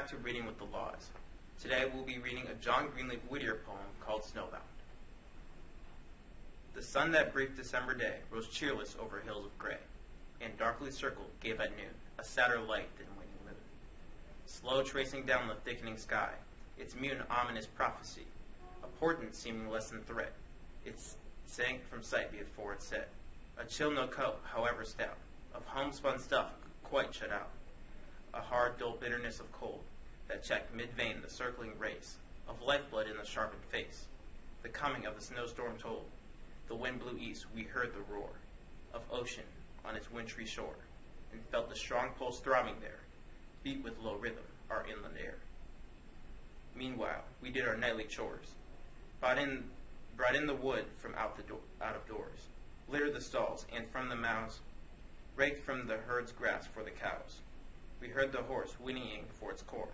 to Reading with the Laws. Today we'll be reading a John Greenleaf Whittier poem called Snowbound. The sun that brief December day rose cheerless over hills of gray, and darkly circled gave at noon a sadder light than waning moon. Slow tracing down the thickening sky, its mute and ominous prophecy, a portent seeming less than threat, it sank from sight before it set. A chill no coat, however stout, of homespun stuff quite shut out. A hard, dull bitterness of cold that checked mid-vein the circling race of lifeblood in the sharpened face. The coming of the snowstorm told. The wind blew east, we heard the roar of ocean on its wintry shore, and felt the strong pulse throbbing there, beat with low rhythm our inland air. Meanwhile, we did our nightly chores, brought in the wood from out of doors, littered the stalls, and from the mows, raked from the herd's grass for the cows. We heard the horse whinnying for its core,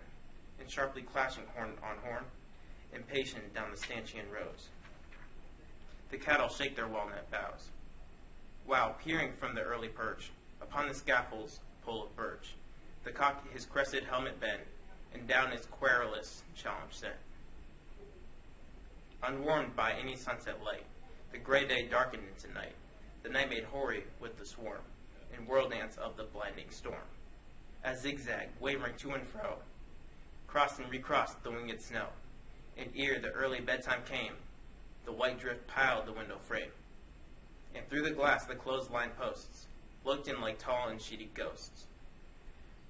and sharply clashing horn on horn, impatient down the stanchion rows. The cattle shake their walnut boughs, while peering from the early perch upon the scaffold's pole of birch, the cock his crested helmet bent, and down its querulous challenge sent. Unwarmed by any sunset light, the gray day darkened into night. The night made hoary with the swarm and whirl dance of the blinding storm. As zigzag, wavering to and fro, crossed and recrossed the winged snow, and ere the early bedtime came, the white drift piled the window frame, and through the glass the closed-line posts looked in like tall and sheeted ghosts.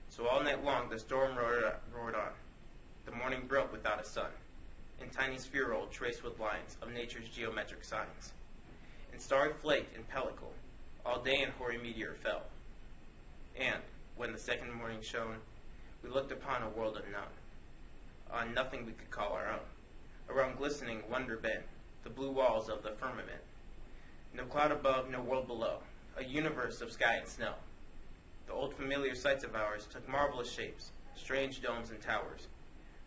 So all night long the storm roared on. The morning broke without a sun, in tiny spheroid traced with lines of nature's geometric signs. And starry flaked and pellicle, all day in hoary meteor fell. And, when the second morning shone, we looked upon a world unknown, on nothing we could call our own. Around glistening wonder bent, the blue walls of the firmament. No cloud above, no world below, a universe of sky and snow. The old familiar sights of ours took marvelous shapes, strange domes and towers,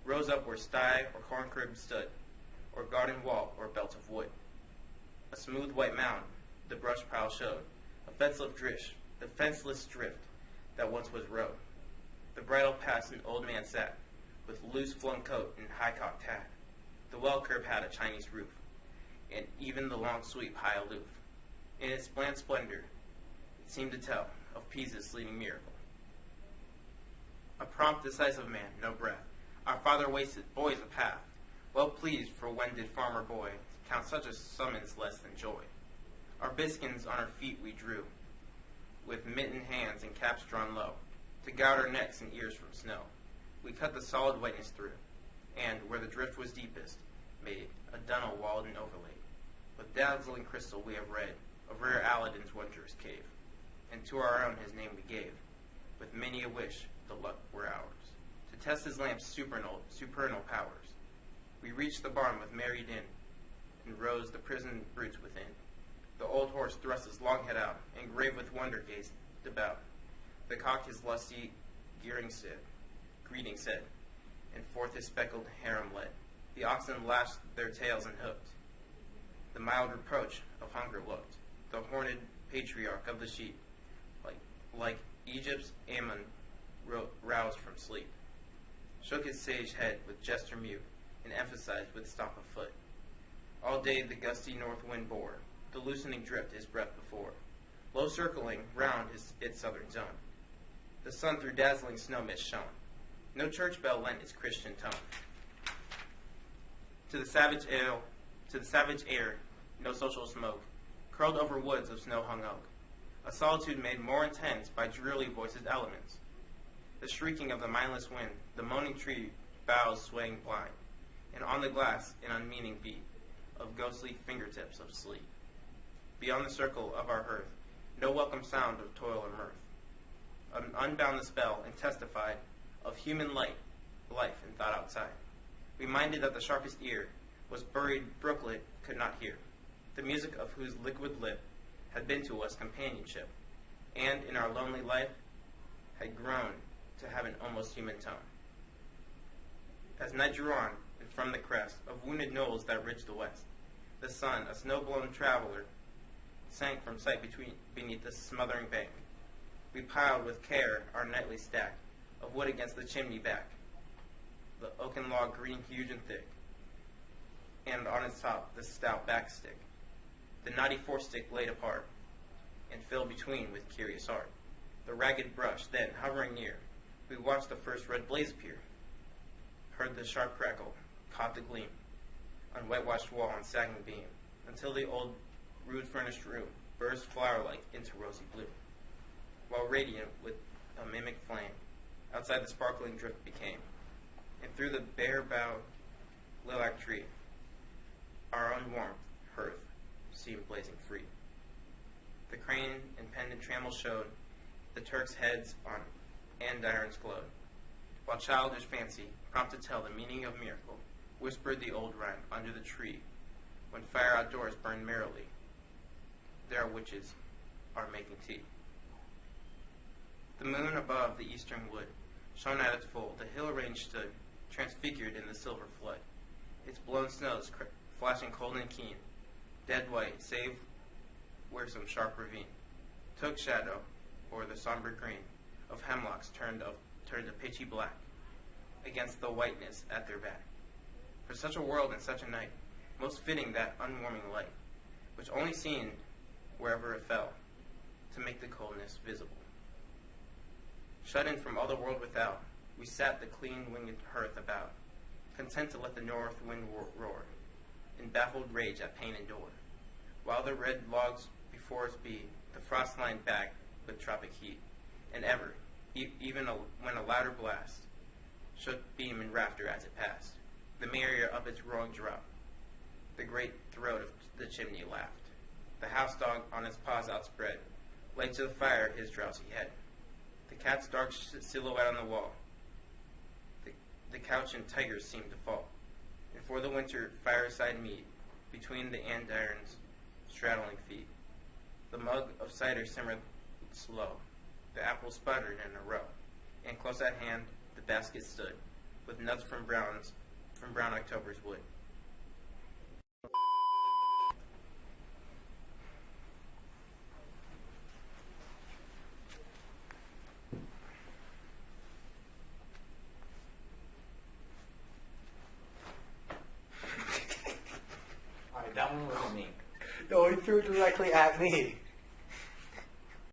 rose up where sty or corn crib stood, or garden wall or belt of wood. A smooth white mound the brush pile showed, a fenceless drift that once was road. The bridle past an old man sat, with loose flung coat and high-cocked hat. The well curb had a Chinese roof, and even the long sweep high aloof. In its bland splendor, it seemed to tell of Pisa's sleeping miracle. A prompt, decisive man, no breath. Our father wasted boys a path. Well pleased, for when did farmer boy count such a summons less than joy? Our biskins on our feet we drew, with mittened hands and caps drawn low, to guard our necks and ears from snow. We cut the solid whiteness through, and, where the drift was deepest, made a dunnel walled and overlaid. With dazzling crystal we have read of rare Aladdin's wondrous cave, and to our own his name we gave, with many a wish the luck were ours, to test his lamp's supernal powers. We reached the barn with merry din, and rose the prison brutes within. The old horse thrust his long head out, and grave with wonder gazed about. The cock his lusty greeting said, and forth his speckled harem led. The oxen lashed their tails and hooked. The mild reproach of hunger looked. The horned patriarch of the sheep, like Egypt's Ammon, roused from sleep, shook his sage head with gesture mute, and emphasized with stomp of foot. All day the gusty north wind bore the loosening drift his breath before, low circling round its southern zone. The sun through dazzling snow mist shone. No church bell lent its Christian tone. To the savage air, no social smoke, curled over woods of snow-hung oak. A solitude made more intense by drearily voiced elements. The shrieking of the mindless wind, the moaning tree boughs swaying blind, and on the glass an unmeaning beat of ghostly fingertips of sleep. Beyond the circle of our hearth, no welcome sound of toil or mirth. Unbound the spell and testified of human life and thought outside. Reminded that the sharpest ear was buried brooklet could not hear, the music of whose liquid lip had been to us companionship, and in our lonely life had grown to have an almost human tone. As night drew on, and from the crest of wounded knolls that ridged the west, the sun, a snow-blown traveler, sank from sight beneath the smothering bank. We piled with care our nightly stack of wood against the chimney back, the oaken log green huge and thick, and on its top the stout backstick, the knotty forestick laid apart, and filled between with curious art. The ragged brush, then, hovering near, we watched the first red blaze appear, heard the sharp crackle, caught the gleam, on whitewashed wall and sagging beam, until the old rude furnished room burst flower-like into rosy blue, while radiant with a mimic flame, outside the sparkling drift became, and through the bare-boughed lilac tree, our unwarmed hearth seemed blazing free. The crane and pendant trammel showed the Turks' heads on andirons glowed, while childish fancy, prompt to tell the meaning of miracle, whispered the old rhyme under the tree, when fire outdoors burned merrily. There are witches are making tea. The moon above the eastern wood shone at its full. The hill range stood, transfigured in the silver flood, its blown snows flashing cold and keen, dead white, save where some sharp ravine took shadow o'er the somber green of hemlocks turned to pitchy black against the whiteness at their back. For such a world and such a night, most fitting that unwarming light, which only seemed, wherever it fell, to make the coldness visible. Shut in from all the world without, we sat the clean-winged hearth about, content to let the north wind roar, in baffled rage at pain endured, while the red logs before us beat, the frost line back with tropic heat, and ever, even when a louder blast shook beam and rafter as it passed, the merrier up its roaring drop, the great throat of the chimney laughed. The house dog on his paws outspread laid to the fire his drowsy head. The cat's dark silhouette on the wall, the couch and tigers seemed to fall, and for the winter fireside meat between the andirons' straddling feet, the mug of cider simmered slow, the apples sputtered in a row, and close at hand the basket stood, with nuts from brown October's wood. Alright, that one wasn't me. No, he threw it directly at me.